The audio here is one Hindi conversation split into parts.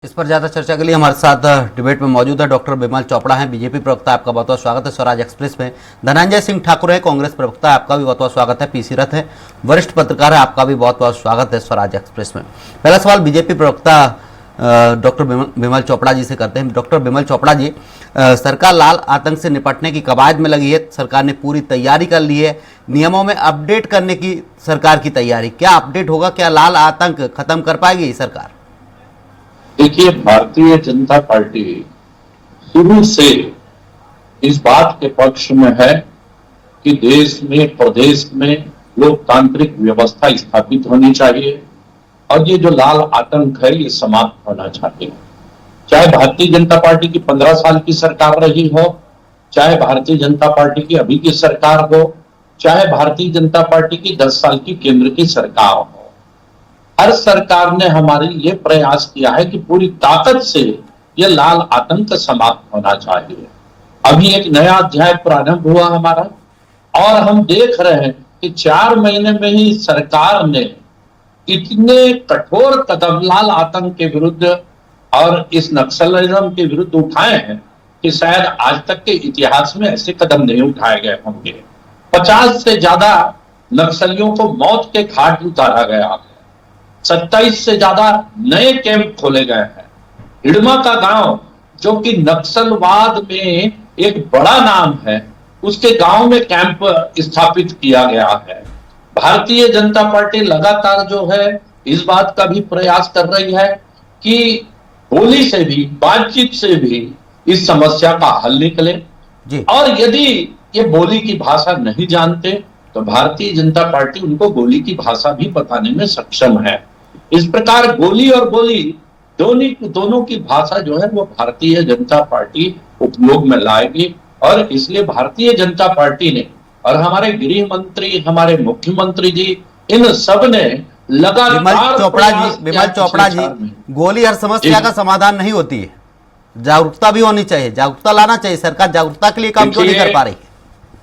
इस पर ज्यादा चर्चा के लिए हमारे साथ डिबेट में मौजूद है डॉक्टर बिमल चोपड़ा हैं, बीजेपी प्रवक्ता। आपका बहुत बहुत स्वागत है स्वराज एक्सप्रेस में। धनंजय सिंह ठाकुर है, कांग्रेस प्रवक्ता, आपका भी बहुत बहुत स्वागत है। पीसी रथ है, वरिष्ठ पत्रकार है, आपका भी बहुत बहुत स्वागत है स्वराज एक्सप्रेस में। पहला सवाल बीजेपी प्रवक्ता डॉक्टर बिमल चोपड़ा जी से करते हैं। डॉक्टर बिमल चोपड़ा जी, सरकार लाल आतंक से निपटने की कवायद में लगी है, सरकार ने पूरी तैयारी कर ली है, नियमों में अपडेट करने की सरकार की तैयारी, क्या अपडेट होगा? क्या लाल आतंक खत्म कर पाएगी सरकार? देखिए, भारतीय जनता पार्टी शुरू से इस बात के पक्ष में है कि देश में, प्रदेश में लोकतांत्रिक व्यवस्था स्थापित होनी चाहिए और ये जो लाल आतंक है ये समाप्त होना चाहिए। चाहे भारतीय जनता पार्टी की 15 साल की सरकार रही हो, चाहे भारतीय जनता पार्टी की अभी की सरकार हो, चाहे भारतीय जनता पार्टी की 10 साल की केंद्र की सरकार हो, हर सरकार ने हमारे ये प्रयास किया है कि पूरी ताकत से ये लाल आतंक समाप्त होना चाहिए। अभी एक नया अध्याय प्रारंभ हुआ हमारा और हम देख रहे हैं कि 4 महीने में ही सरकार ने इतने कठोर कदम लाल आतंक के विरुद्ध और इस नक्सलिज्म के विरुद्ध उठाए हैं कि शायद आज तक के इतिहास में ऐसे कदम नहीं उठाए गए होंगे। 50 से ज्यादा नक्सलियों को मौत के घाट उतारा गया, 27 से ज्यादा नए कैंप खोले गए हैं। हिडमा का गांव जो कि नक्सलवाद में एक बड़ा नाम है, उसके गांव में कैंप स्थापित किया गया है। भारतीय जनता पार्टी लगातार जो है इस बात का भी प्रयास कर रही है कि बोली से भी, बातचीत से भी इस समस्या का हल निकले जी। और यदि ये बोली की भाषा नहीं जानते तो भारतीय जनता पार्टी उनको गोली की भाषा भी बताने में सक्षम है। इस प्रकार गोली और बोली दोनों की भाषा जो है वो भारतीय जनता पार्टी उपयोग में लाएगी और इसलिए भारतीय जनता पार्टी ने और हमारे गृह मंत्री, हमारे मुख्यमंत्री जी, इन सब ने लगातार बिमल चोपड़ा जी, गोली हर समस्या का समाधान नहीं होती है, जागरूकता भी होनी चाहिए, जागरूकता लाना चाहिए। सरकार जागरूकता के लिए काम क्यों नहीं कर पा रही है?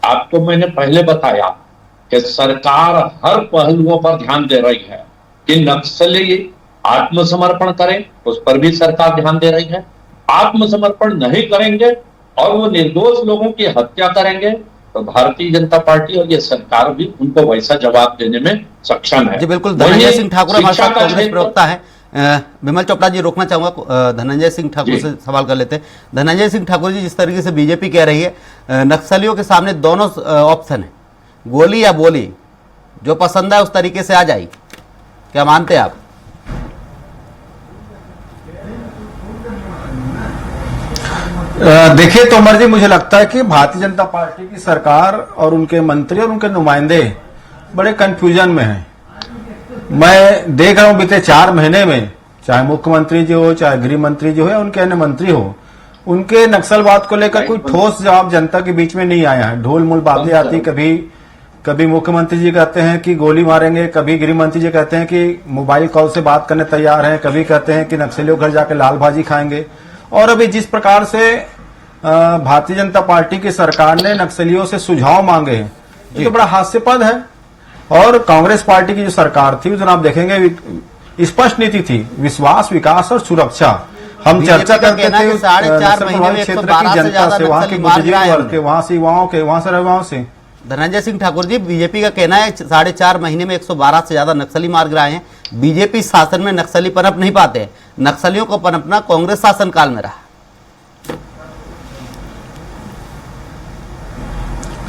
आपको मैंने पहले बताया कि सरकार हर पहलुओं पर ध्यान दे रही है कि नक्सली आत्मसमर्पण करें, उस पर भी सरकार ध्यान दे रही है। आत्मसमर्पण नहीं करेंगे और वो निर्दोष लोगों की हत्या करेंगे तो भारतीय जनता पार्टी और ये सरकार भी उनको वैसा जवाब देने में सक्षम है। जी बिल्कुल। धनंजय सिंह ठाकुर हमारे साथ कांग्रेस प्रवक्ता है। बिमल चोपड़ा जी, रोकना चाहूंगा, धनंजय सिंह ठाकुर से सवाल कर लेते हैं। धनंजय सिंह ठाकुर जी, जिस तरीके से बीजेपी कह रही है नक्सलियों के सामने दोनों ऑप्शन है, गोली या बोली, जो पसंद है उस तरीके से आ जाएगी, क्या मानते हैं आप? देखिए तोमर जी, मुझे लगता है कि भारतीय जनता पार्टी की सरकार और उनके मंत्री और उनके नुमाइंदे बड़े कंफ्यूजन में हैं। मैं देख रहा हूं बीते 4 महीने में, चाहे मुख्यमंत्री जी हो, चाहे गृह मंत्री जी हो या उनके अन्य मंत्री हो, उनके नक्सलवाद को लेकर कोई ठोस जवाब जनता के बीच में नहीं आया है। ढोल मूल बातें आती, कभी मुख्यमंत्री जी कहते हैं कि गोली मारेंगे, कभी गृह मंत्री जी कहते हैं कि मोबाइल कॉल से बात करने तैयार हैं, कभी कहते हैं कि नक्सलियों घर जाकर लाल भाजी खाएंगे। और अभी जिस प्रकार से भारतीय जनता पार्टी की सरकार ने नक्सलियों से सुझाव मांगे हैं, ये तो बड़ा हास्यास्पद है। और कांग्रेस पार्टी की जो सरकार थी, उस दिन आप देखेंगे स्पष्ट नीति थी, विश्वास, विकास और सुरक्षा। हम चर्चा करते थे 4.5 महीने में क्षेत्र की जनता से, वहां के बुद्धिजीवी वर्ग के, वहां से युवाओं के, वहां से युवाओं से। धनंजय सिंह ठाकुर जी, बीजेपी का कहना है 4.5 महीने में 112 से ज्यादा नक्सली मार गिराए हैं। बीजेपी शासन में नक्सली पनप नहीं पाते, नक्सलियों को पनपना कांग्रेस शासन काल में रहा।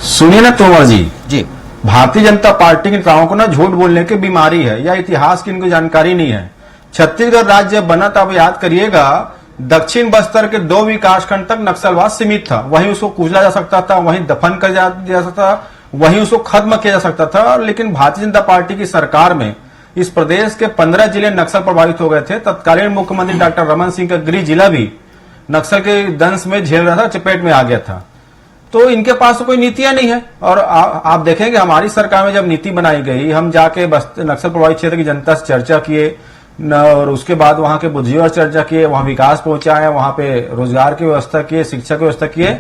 सुनिए ना तोमर जी, जी, भारतीय जनता पार्टी के नेताओं को ना झूठ बोलने की बीमारी है या इतिहास की इनको जानकारी नहीं है। छत्तीसगढ़ राज्य बना था, आप याद करिएगा, दक्षिण बस्तर के 2 विकासखंड तक नक्सलवाद सीमित था, वहीं उसको कुचला जा सकता था, वहीं दफन कर जा सकता था, वहीं उसको खत्म किया जा सकता था। लेकिन भारतीय जनता पार्टी की सरकार में इस प्रदेश के 15 जिले नक्सल प्रभावित हो गए थे। तत्कालीन मुख्यमंत्री डॉक्टर रमन सिंह का गृह जिला भी नक्सल के दंश में झेल रहा था, चपेट में आ गया था। तो इनके पास तो कोई नीतियां नहीं है। और आप देखेंगे हमारी सरकार में जब नीति बनाई गई, हम जाके नक्सल प्रभावित क्षेत्र की जनता से चर्चा किए और उसके बाद वहां के बुद्धिजीवी से चर्चा किए, वहां विकास पहुंचाए, वहां पे रोजगार की व्यवस्था किए, शिक्षा की व्यवस्था किए,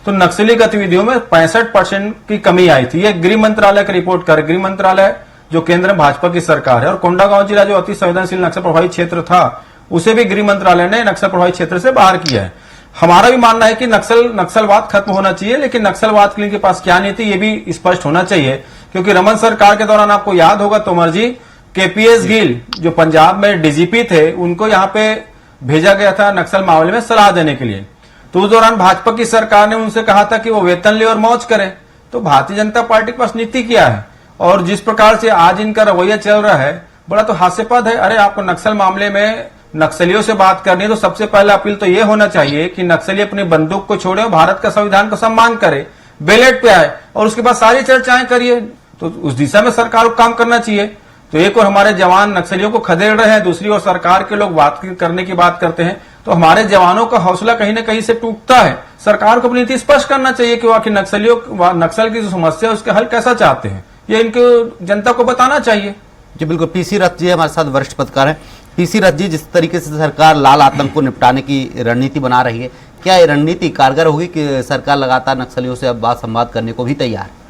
तो नक्सली गतिविधियों में 65% की कमी आई थी। ये गृह मंत्रालय की रिपोर्ट कर, गृह मंत्रालय जो केंद्र में भाजपा की सरकार है, और कोंडागांव जिला जो अति संवेदनशील नक्सल प्रभावित क्षेत्र था, उसे भी गृह मंत्रालय ने नक्सल प्रभावित क्षेत्र से बाहर किया है। हमारा भी मानना है कि नक्सलवाद खत्म होना चाहिए, लेकिन नक्सलवाद के लिए इनके पास क्या नीति ये भी स्पष्ट होना चाहिए, क्योंकि रमन सरकार के दौरान आपको याद होगा तोमर जी, केपीएस गिल जो पंजाब में डीजीपी थे, उनको यहाँ पे भेजा गया था नक्सल मामले में सलाह देने के लिए। तो उस दौरान भाजपा की सरकार ने उनसे कहा था कि वो वेतन ले और मौज करे। तो भारतीय जनता पार्टी के पास नीति क्या है, और जिस प्रकार से आज इनका रवैया चल रहा है बड़ा तो हास्यास्पद है। अरे आपको नक्सल मामले में नक्सलियों से बात करनी है तो सबसे पहला अपील तो ये होना चाहिए कि नक्सली अपनी बंदूक को छोड़े और भारत का संविधान को सम्मान करे, बैलेट पे आए और उसके बाद सारी चर्चाएं करिए। तो उस दिशा में सरकार को काम करना चाहिए। तो एक और हमारे जवान नक्सलियों को खदेड़ रहे हैं, दूसरी ओर सरकार के लोग बात करने की बात करते हैं, तो हमारे जवानों का हौसला कहीं ना कहीं से टूटता है। सरकार को अपनी नीति स्पष्ट करना चाहिए कि वाकई नक्सल की जो समस्या है उसका हल कैसा चाहते हैं, ये इनको जनता को बताना चाहिए। जी बिल्कुल। पीसी रथ जी हमारे साथ वरिष्ठ पत्रकार हैं। पीसी रथ जी, जिस तरीके से सरकार लाल आतंक को निपटाने की रणनीति बना रही है, क्या ये रणनीति कारगर होगी कि सरकार लगातार नक्सलियों से अब बात संवाद करने को भी तैयार है?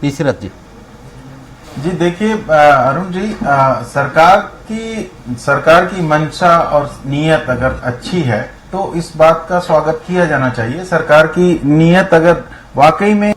पीसी रथ जी। जी देखिए अरुण जी, सरकार की मंशा और नीयत अगर अच्छी है तो इस बात का स्वागत किया जाना चाहिए। सरकार की नीयत अगर वाकई में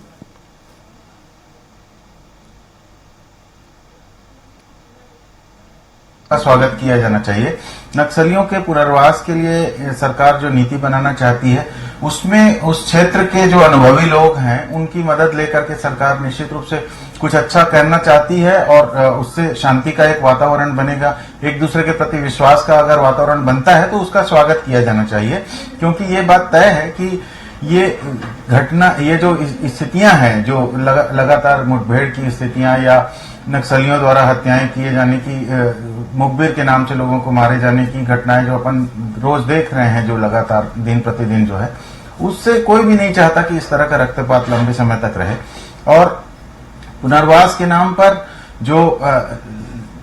का स्वागत किया जाना चाहिए। नक्सलियों के पुनर्वास के लिए सरकार जो नीति बनाना चाहती है उसमें उस क्षेत्र के जो अनुभवी लोग हैं उनकी मदद लेकर के सरकार निश्चित रूप से कुछ अच्छा करना चाहती है और उससे शांति का एक वातावरण बनेगा। एक दूसरे के प्रति विश्वास का अगर वातावरण बनता है तो उसका स्वागत किया जाना चाहिए, क्योंकि ये बात तय है कि ये घटना, ये जो स्थितियां हैं, जो लगातार मुठभेड़ की स्थितियां या नक्सलियों द्वारा हत्याएं किए जाने की, मुखबिर के नाम से लोगों को मारे जाने की घटनाएं जो अपन रोज देख रहे हैं, जो लगातार दिन प्रतिदिन जो है, उससे कोई भी नहीं चाहता कि इस तरह का रक्तपात लंबे समय तक रहे। और पुनर्वास के नाम पर जो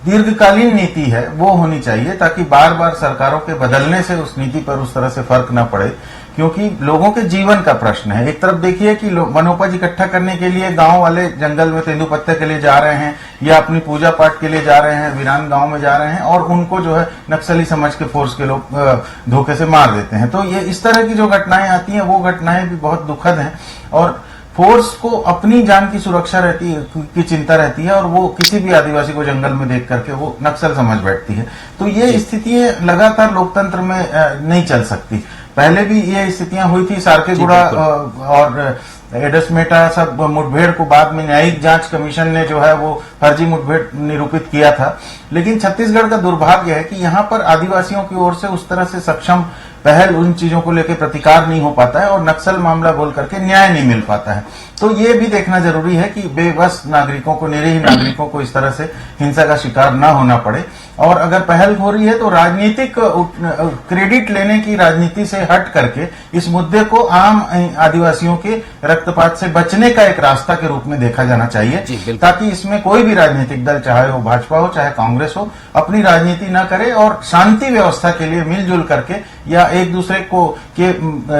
दीर्घकालीन नीति है वो होनी चाहिए, ताकि बार बार सरकारों के बदलने से उस नीति पर उस तरह से फर्क न पड़े, क्योंकि लोगों के जीवन का प्रश्न है। एक तरफ देखिए कि वनोपज इकट्ठा करने के लिए गांव वाले जंगल में तेंदुपत्ते के लिए जा रहे हैं या अपनी पूजा पाठ के लिए जा रहे हैं, वीरान गांव में जा रहे हैं, और उनको जो है नक्सली समझ के फोर्स के लोग धोखे से मार देते हैं। तो ये इस तरह की जो घटनाएं आती हैं वो घटनाएं भी बहुत दुखद हैं, और फोर्स को अपनी जान की सुरक्षा रहती है, की चिंता रहती है, और वो किसी भी आदिवासी को जंगल में देख करके वो नक्सल समझ बैठती है। तो ये स्थितियां लगातार लोकतंत्र में नहीं चल सकती। पहले भी ये स्थितियां हुई थी, सारकेगुड़ा और एडसमेटा सब मुठभेड़ को बाद में न्यायिक जांच कमीशन ने जो है वो फर्जी मुठभेड़ निरूपित किया था। लेकिन छत्तीसगढ़ का दुर्भाग्य है कि यहाँ पर आदिवासियों की ओर से उस तरह से सक्षम पहल उन चीजों को लेकर प्रतिकार नहीं हो पाता है और नक्सल मामला बोल करके न्याय नहीं मिल पाता है। तो ये भी देखना जरूरी है कि बेबस नागरिकों को, निरीह नागरिकों को इस तरह से हिंसा का शिकार न होना पड़े। और अगर पहल हो रही है तो राजनीतिक क्रेडिट लेने की राजनीति से हट करके इस मुद्दे को आम आदिवासियों के रक्तपात से बचने का एक रास्ता के रूप में देखा जाना चाहिए, ताकि इसमें कोई भी राजनीतिक दल, चाहे वो भाजपा हो चाहे कांग्रेस हो, अपनी राजनीति न करे और शांति व्यवस्था के लिए मिलजुल करके या एक दूसरे को के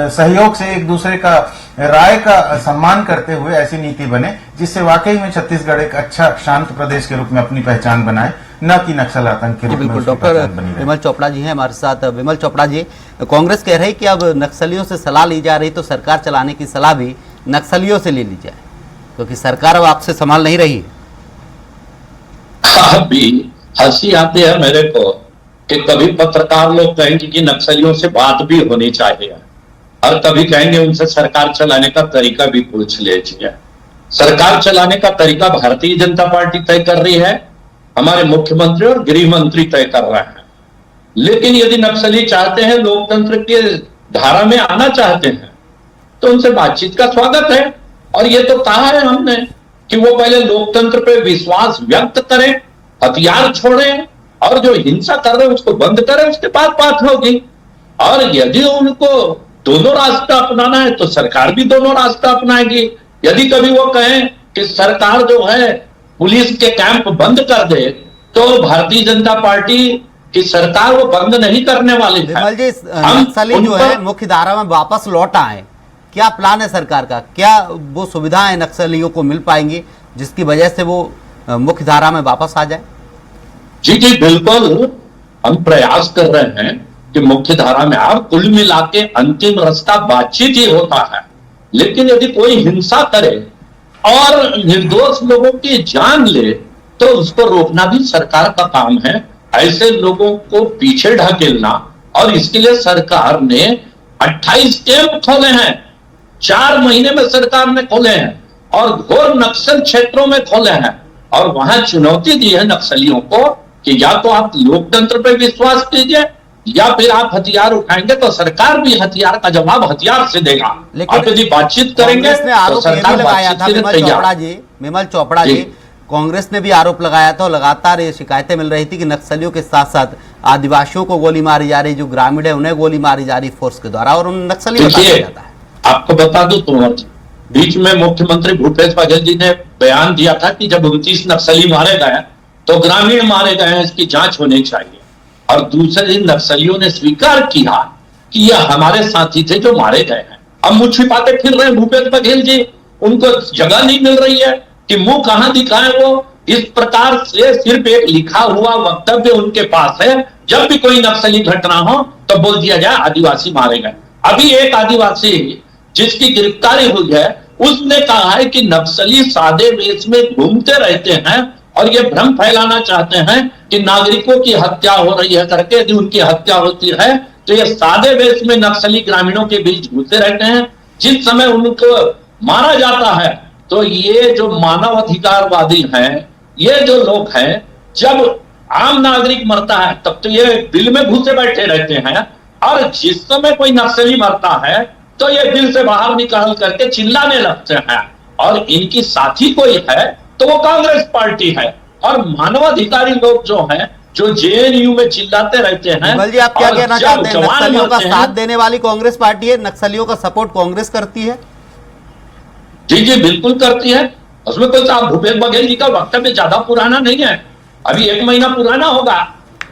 सहयोग से एक दूसरे का राय का सम्मान करते हुए ऐसी नीति बने जिससे वाकई में छत्तीसगढ़ एक अच्छा शांत प्रदेश के रूप में अपनी पहचान बनाए, न कि नक्सल आतंक के रूप में। बिल्कुल। डॉक्टर विमल चोपड़ा जी हैं हमारे साथ। विमल चोपड़ा जी, कांग्रेस कह रही कि अब नक्सलियों से सलाह ली जा रही तो सरकार चलाने की सलाह भी नक्सलियों से ले ली जाए, क्योंकि सरकार अब आपसे संभाल नहीं रही है। अभी हंसी आती है मेरे को कि कभी पत्रकार लोग कहेंगे कि नक्सलियों से बात भी होनी चाहिए, और कभी कहेंगे उनसे सरकार चलाने का तरीका भी पूछ लीजिए। सरकार चलाने का तरीका भारतीय जनता पार्टी तय कर रही है, हमारे मुख्यमंत्री और गृह मंत्री तय कर रहे हैं। लेकिन यदि नक्सली चाहते हैं, लोकतंत्र के धारा में आना चाहते हैं, तो उनसे बातचीत का स्वागत है। और ये तो कहा है हमने कि वो पहले लोकतंत्र पे विश्वास व्यक्त करें, हथियार छोड़ें, और जो हिंसा कर रहे हैं उसको बंद करें, उसके बाद बात होगी। और यदि उनको दोनों रास्ता अपनाना है तो सरकार भी दोनों रास्ता अपनाएगी। यदि कभी वो कहें कि सरकार जो है पुलिस के कैंप बंद कर दे, तो भारतीय जनता पार्टी की सरकार वो बंद नहीं करने वाली है। विमल जी, नक्सली जो है मुख्य धारा में वापस लौट आए, क्या प्लान है सरकार का? क्या वो सुविधाएं नक्सलियों को मिल पाएंगी जिसकी वजह से वो मुख्य धारा में वापस आ जाए? जी जी बिल्कुल, हम प्रयास कर रहे हैं कि मुख्य धारा में आप कुल मिला के अंतिम रास्ता बातचीत ही होता है। लेकिन यदि कोई हिंसा करे और निर्दोष लोगों की जान ले तो उसको रोकना भी सरकार का काम है। ऐसे लोगों को पीछे ढकेलना, और इसके लिए सरकार ने 28 कैंप खोले हैं, 4 महीने में सरकार ने खोले हैं और घोर नक्सल क्षेत्रों में खोले हैं, और वहां चुनौती दी है नक्सलियों को कि या तो आप लोकतंत्र पर विश्वास कीजिए या फिर आप हथियार उठाएंगे तो सरकार भी हथियार का जवाब हथियार से देगा। आप यदि बातचीत करेंगे कांग्रेस ने तो आरोप ये भी सरकार लगाया बातचीत था, के लिए तैयार। विमल चोपड़ा जी, कांग्रेस ने भी आरोप लगाया था और लगातार ये शिकायतें मिल रही थी कि नक्सलियों के साथ साथ आदिवासियों को गोली मारी जा रही, जो ग्रामीण है उन्हें गोली मारी जा रही फोर्स के द्वारा, और उन नक्सली बताया जाता है। आपको बता दूं तो बीच में मुख्यमंत्री भूपेश बघेल जी ने बयान दिया था कि जब 29 नक्सली मारे गए तो ग्रामीण मारे गए हैं, इसकी जांच होनी चाहिए। और दूसरे दिन नक्सलियों ने स्वीकार किया कि यह हमारे साथी थे जो मारे गए हैं। अब मुंह छिपाते फिर रहे भूपेश बघेल जी, उनको जगह नहीं मिल रही है कि मुंह कहां दिखाएं। वो इस प्रकार से सिर्फ एक लिखा हुआ वक्तव्य उनके पास है, जब भी कोई नक्सली घटना हो तो बोल दिया जाए आदिवासी मारे गए। अभी एक आदिवासी जिसकी गिरफ्तारी हुई है उसने कहा है कि नक्सली सादे वेश में घूमते रहते हैं और ये भ्रम फैलाना चाहते हैं कि नागरिकों की हत्या हो रही है करके। यदि उनकी हत्या होती है तो ये सादे वेश में नक्सली ग्रामीणों के बीच घुसे रहते हैं। जिस समय उनको मारा जाता है तो ये जो मानव अधिकारवादी हैं, ये जो लोग हैं, जब आम नागरिक मरता है तब तो ये बिल में घुसे बैठे रहते हैं, और जिस समय कोई नक्सली मरता है तो ये बिल से बाहर निकाल करके चिल्लाने लगते हैं। और इनकी साथी कोई है तो वो कांग्रेस पार्टी है। और मानवाधिकारी लोग जो हैं, जो जेएनयू में चिल्लाते रहते हैं। विमल जी, आप क्या कहना चाहते हैं? नक्सलियों का साथ देने वाली कांग्रेस पार्टी है, नक्सलियों का सपोर्ट कांग्रेस करती है? जी जी बिल्कुल करती है। उसमें कोई साहब भूपेश बघेल जी का वक्तव्य ज्यादा पुराना नहीं है, अभी 1 महीना पुराना होगा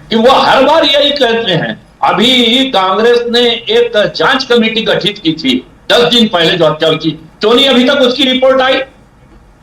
कि वो हर बार यही कहते हैं। अभी कांग्रेस ने एक जांच कमेटी गठित की थी 10 दिन पहले जो हत्या हुई थी, क्यों नहीं अभी तक उसकी रिपोर्ट आई?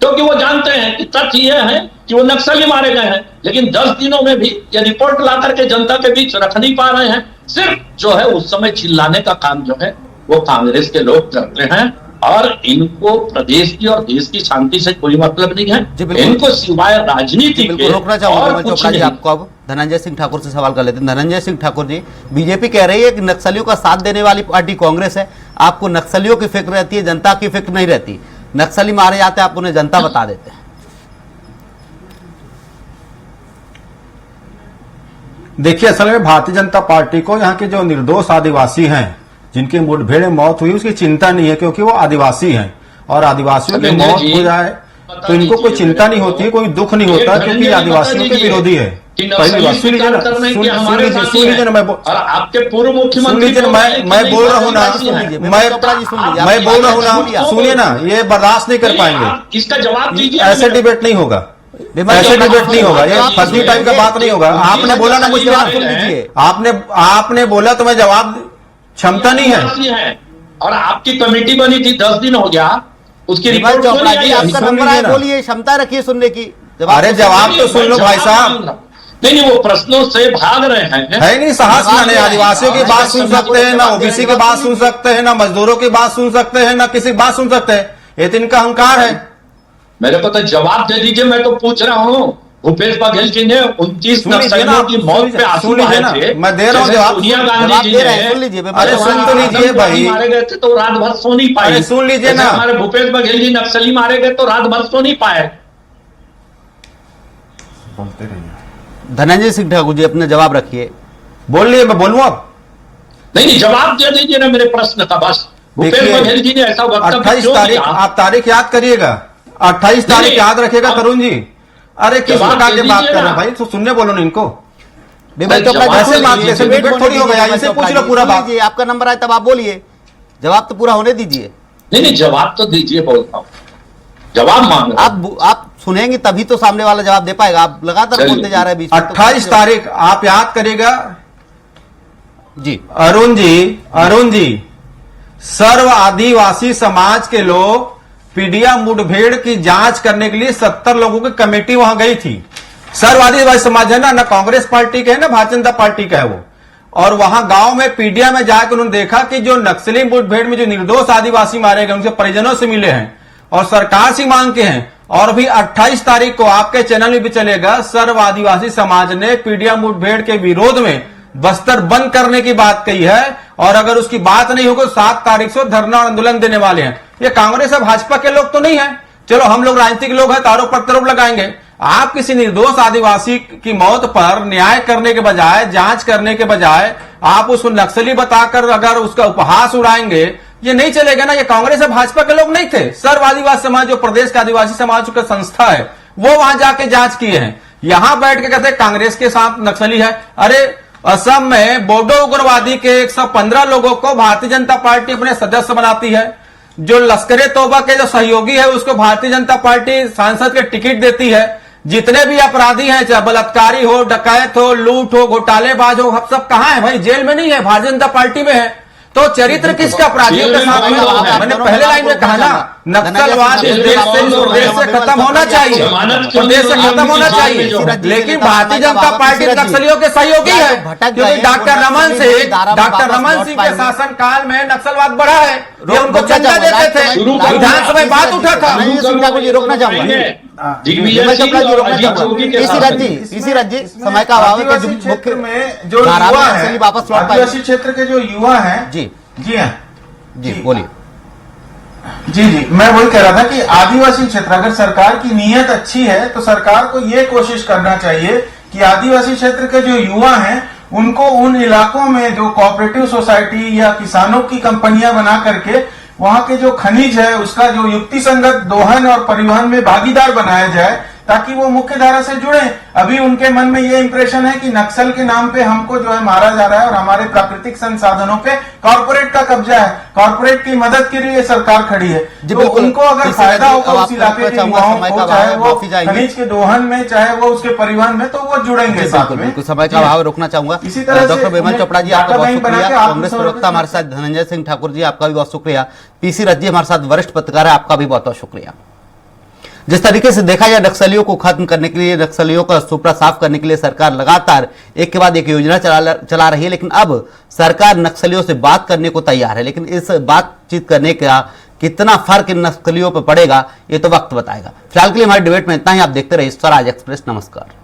क्योंकि वो जानते हैं कि तथ्य यह है कि वो नक्सली मारे गए हैं, लेकिन 10 दिनों में भी ये रिपोर्ट ला करके जनता के बीच रख नहीं पा रहे हैं। सिर्फ जो है उस समय चिल्लाने का काम जो है वो कांग्रेस के लोग करते हैं, और इनको प्रदेश की और देश की शांति से कोई मतलब नहीं है। इनको सिवाय राजनीति के रोकना चाहूंगा और विमल कुछ चोपड़ा जी नहीं। आपको। अब धनंजय सिंह ठाकुर से सवाल कर लेते हैं। धनंजय सिंह ठाकुर जी, बीजेपी कह रही है कि नक्सलियों का साथ देने वाली पार्टी कांग्रेस है, आपको नक्सलियों की फिक्र रहती है, जनता की फिक्र नहीं रहती। नक्सली मारे जाते हैं, आप उन्हें जनता बता देते हैं। देखिए, असल में भारतीय जनता पार्टी को यहाँ के जो निर्दोष आदिवासी हैं, जिनकी मुठभेड़ में मौत हुई, उसकी चिंता नहीं है, क्योंकि वो आदिवासी हैं। और आदिवासियों की मौत हो जाए तो इनको कोई चिंता नहीं होती है, कोई दुख नहीं होता, क्योंकि आदिवासियों के विरोधी है। पहली बात सुन लीजिए ना, सुन लीजिए ना, आपके पूर्व मुख्यमंत्री मैं बोल रहा हूँ ना, मैं बोल रहा हूँ ना, सुनिए ना, ये बर्दाश्त नहीं कर पाएंगे। इसका जवाब दीजिए। ऐसे डिबेट नहीं होगा, ऐसे डिबेट नहीं होगा, ये फर्जी टाइम का बात नहीं होगा। आपने बोला ना, मुझे जवाब सुन लीजिए। आपने बोला तो मैं जवाब, क्षमता नहीं है। और आपकी कमेटी बनी थी, 10 दिन हो गया, उसकी रिपोर्ट चोपड़ा जी, आपका नंबर है, बोलिए, क्षमता रखिए सुनने की। अरे जवाब तो सुन लो भाई साहब। नहीं, वो प्रश्नों से भाग रहे हैं। है नहीं, साहस ना नहीं। आदिवासियों की बात सुन सकते हैं ना, ओबीसी की बात सुन सकते हैं ना, मजदूरों की बात सुन सकते हैं ना, किसी की बात सुन सकते हैं। ये तो इनका अहंकार है। मेरे को तो जवाब दे दीजिए, मैं तो पूछ रहा हूँ। भूपेश बघेल जी ने 29 नक्सलियों की मौत पे आंसू बहाए थे। मैं दे रहा हूँ जवाब। सोनिया गांधी जी ने, अरे सुन तो लीजिए भाई, मारे गए थे तो रात भर सो नहीं पाए। सुन लीजिए ना, हमारे भूपेश बघेल जी नक्सली मारे गए तो रात भर सो नहीं पाए। बोलते रहिए। धनंजय सिंह ठाकुर जी, अपना जवाब रखिए। बोल लिए, मैं बोलूँ अब? नहीं, जवाब दे दीजिए ना मेरे प्रश्न का बस। भूपेश बघेल जी ने ऐसा वक्तव्य 28 तारीख, आप तारीख याद करिएगा, 28 तारीख याद रखिएगा तरुण जी। अरे किस प्रकार की बात कर रहे हैं भाई, तो सुनने बोलो ना इनको। विमल चोपड़ा ऐसे बात कैसे डिबेट थोड़ी हो गया, इसे पूछ लो पूरा बात। आपका नंबर आए तब आप बोलिए, जवाब तो पूरा होने दीजिए। नहीं, जवाब तो दीजिए, बोलता हूँ, जवाब मांग रहा हूं। आप सुनेंगे तभी तो सामने वाला जवाब दे पाएगा। आप लगातार बोलते जा रहे हैं बीच में। 28 तारीख आप याद करिएगा जी। अरुण जी, सर्व आदिवासी समाज के लोग पीडिया मुठभेड़ की जांच करने के लिए 70 लोगों की कमेटी वहां गई थी। सर्ववादी समाज है ना कांग्रेस पार्टी का है ना भारतीय जनता पार्टी का है वो। और वहां गांव में पीडिया में जाकर उन्होंने देखा कि जो नक्सली मुठभेड़ में जो निर्दोष आदिवासी मारे गए उनके परिजनों से मिले हैं और सरकार से मांग के हैं। और भी 28 तारीख को आपके चैनल में भी चलेगा, सर्व आदिवासी समाज ने पीडिया मुठभेड़ के विरोध में बस्तर बंद करने की बात कही है। और अगर उसकी बात नहीं होगी 7 तारीख से धरना और आंदोलन देने वाले हैं। ये कांग्रेस और भाजपा के लोग तो नहीं है, चलो हम लोग राजनीतिक लोग हैं तो आरोप प्रत्यारोप लगाएंगे। आप किसी निर्दोष आदिवासी की मौत पर न्याय करने के बजाय, जांच करने के बजाय आप उसको नक्सली बताकर अगर उसका उपहास उड़ाएंगे, ये नहीं चलेगा ना। ये कांग्रेस और भाजपा के लोग नहीं थे। सर्व आदिवासी समाज जो प्रदेश का आदिवासी समाज का संस्था है वो वहां जाके जांच किए हैं। यहां बैठ के कहते कांग्रेस के साथ नक्सली है। अरे असम में बोडो उग्रवादी के 115 लोगों को भारतीय जनता पार्टी अपने सदस्य बनाती है। जो लश्कर तौबा के जो सहयोगी है उसको भारतीय जनता पार्टी सांसद के टिकट देती है। जितने भी अपराधी हैं, चाहे बलात्कारी हो, डकैत हो, लूट हो, घोटालेबाज हो, सब कहां है भाई? जेल में नहीं है, भारतीय जनता पार्टी में है। तो चरित्र किसका अपराधियों के साथ में होता है? मैंने पहले लाइन में कहा ना, नक्सलवाद इस देश से खत्म होना चाहिए, प्रदेश से खत्म होना चाहिए। लेकिन भारतीय जनता पार्टी नक्सलियों के सहयोगी है, क्योंकि डॉक्टर रमन सिंह के शासन काल में नक्सलवाद बढ़ा है। ये उनको चंदा देते थे, विधानसभा में बात उठा था। रोकना चाहूंगा इसी राज्य समय का अभाव है कि क्षेत्र में जो युवा है, आदिवासी क्षेत्र के जो युवा हैं, जी हाँ जी बोलिए। जी मैं वही कह रहा था कि आदिवासी क्षेत्र, अगर सरकार की नीयत अच्छी है तो सरकार को ये कोशिश करना चाहिए कि आदिवासी क्षेत्र के जो युवा हैं उनको उन इलाकों में जो कोऑपरेटिव सोसाइटी या किसानों की कंपनियां बना करके वहां के जो खनिज है उसका जो युक्ति संगत दोहन और परिवहन में भागीदार बनाया जाए, ताकि वो मुख्य धारा से जुड़े। अभी उनके मन में ये इंप्रेशन है कि नक्सल के नाम पे हमको जो है मारा जा रहा है और हमारे प्राकृतिक संसाधनों पे कॉर्पोरेट का कब्जा है, कॉर्पोरेट की मदद के लिए सरकार खड़ी है। तो उनको अगर फायदा होगा उस इलाके के युवाओं को, चाहे वो खनिज के दोहन में, चाहे वो उसके परिवहन में, तो वो जुड़ेंगे साथ में। समय का अभाव रोकना चाहूंगा। इसी तरह डॉक्टर बिमल चोपड़ा जी आपका बहुत शुक्रिया। कांग्रेस प्रवक्ता हमारे साथ धनंजय सिंह ठाकुर जी आपका भी बहुत शुक्रिया। पीसी रज्जी हमारे साथ वरिष्ठ पत्रकार है, आपका भी बहुत बहुत शुक्रिया। जिस तरीके से देखा जाए नक्सलियों को खत्म करने के लिए, नक्सलियों का सुपड़ा साफ करने के लिए सरकार लगातार एक के बाद एक योजना चला रही है, लेकिन अब सरकार नक्सलियों से बात करने को तैयार है। लेकिन इस बातचीत करने का कितना फर्क इन नक्सलियों पर पड़ेगा ये तो वक्त बताएगा। फिलहाल के लिए हमारे डिबेट में इतना ही। आप देखते रहिए स्वराज एक्सप्रेस। नमस्कार।